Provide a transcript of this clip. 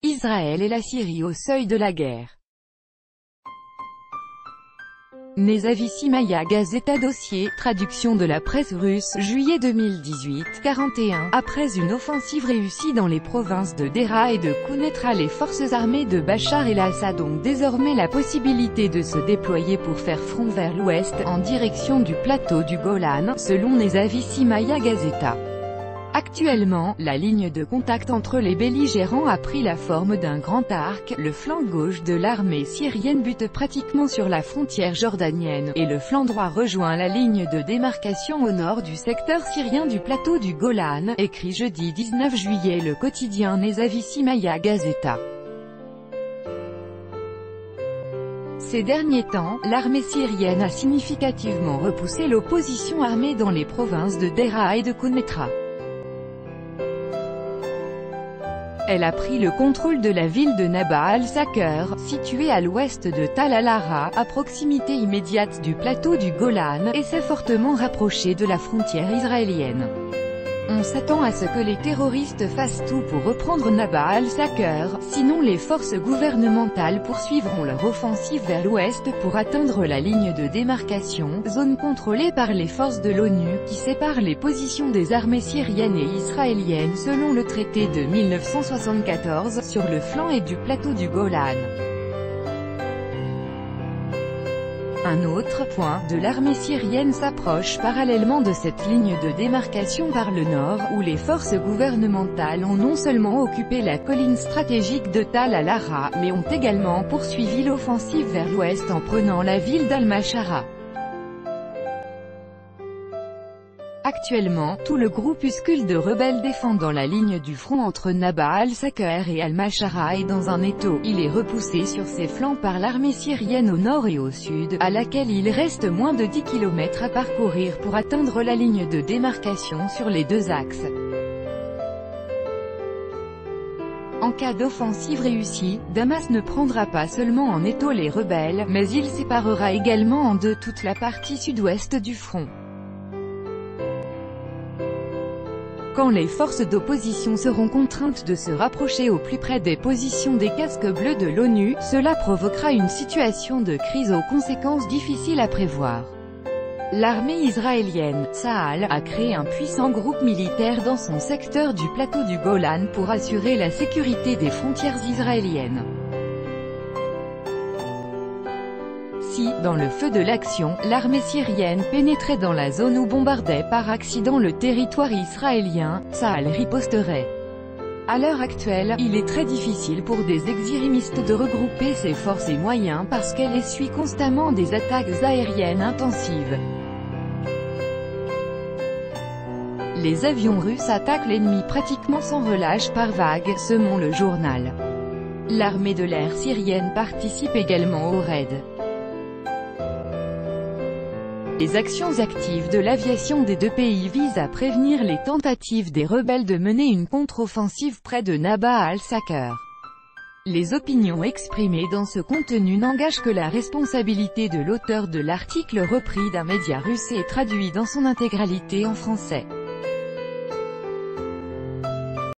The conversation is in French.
Israël et la Syrie au seuil de la guerre. Nezavissimaya Gazeta dossier, traduction de la presse russe, juillet 2018, 41. Après une offensive réussie dans les provinces de Dera et de Quneitra, les forces armées de Bachar el-Assad ont désormais la possibilité de se déployer pour faire front vers l'ouest, en direction du plateau du Golan, selon Nezavissimaya Gazeta. Actuellement, la ligne de contact entre les belligérants a pris la forme d'un grand arc, le flanc gauche de l'armée syrienne bute pratiquement sur la frontière jordanienne, et le flanc droit rejoint la ligne de démarcation au nord du secteur syrien du plateau du Golan, écrit jeudi 19 juillet le quotidien Nezavissimaya Gazeta. Ces derniers temps, l'armée syrienne a significativement repoussé l'opposition armée dans les provinces de Dera et de Quneitra. Elle a pris le contrôle de la ville de Nabaa al-Saker, située à l'ouest de Tal al-Ahra, à proximité immédiate du plateau du Golan, et s'est fortement rapprochée de la frontière israélienne. On s'attend à ce que les terroristes fassent tout pour reprendre Nabaa al-Saker, sinon les forces gouvernementales poursuivront leur offensive vers l'ouest pour atteindre la ligne de démarcation, zone contrôlée par les forces de l'ONU, qui sépare les positions des armées syriennes et israéliennes selon le traité de 1974, sur le flanc et du plateau du Golan. Un autre point de l'armée syrienne s'approche parallèlement de cette ligne de démarcation par le nord, où les forces gouvernementales ont non seulement occupé la colline stratégique de Tal al-Ahra, mais ont également poursuivi l'offensive vers l'ouest en prenant la ville d'Al-Mashara. Actuellement, tout le groupuscule de rebelles défendant la ligne du front entre Nabaa al-Saker et Al-Mashara est dans un étau. Il est repoussé sur ses flancs par l'armée syrienne au nord et au sud, à laquelle il reste moins de 10 km à parcourir pour atteindre la ligne de démarcation sur les deux axes. En cas d'offensive réussie, Damas ne prendra pas seulement en étau les rebelles, mais il séparera également en deux toute la partie sud-ouest du front. Quand les forces d'opposition seront contraintes de se rapprocher au plus près des positions des casques bleus de l'ONU, cela provoquera une situation de crise aux conséquences difficiles à prévoir. L'armée israélienne, Tsahal, a créé un puissant groupe militaire dans son secteur du plateau du Golan pour assurer la sécurité des frontières israéliennes. Si, dans le feu de l'action, l'armée syrienne pénétrait dans la zone ou bombardait par accident le territoire israélien, Tsahal riposterait. À l'heure actuelle, il est très difficile pour des extrémistes de regrouper ses forces et moyens parce qu'elle essuie constamment des attaques aériennes intensives. Les avions russes attaquent l'ennemi pratiquement sans relâche par vagues, selon le journal. L'armée de l'air syrienne participe également au raid. Les actions actives de l'aviation des deux pays visent à prévenir les tentatives des rebelles de mener une contre-offensive près de Nabaa al-Saker. Les opinions exprimées dans ce contenu n'engagent que la responsabilité de l'auteur de l'article repris d'un média russe et traduit dans son intégralité en français.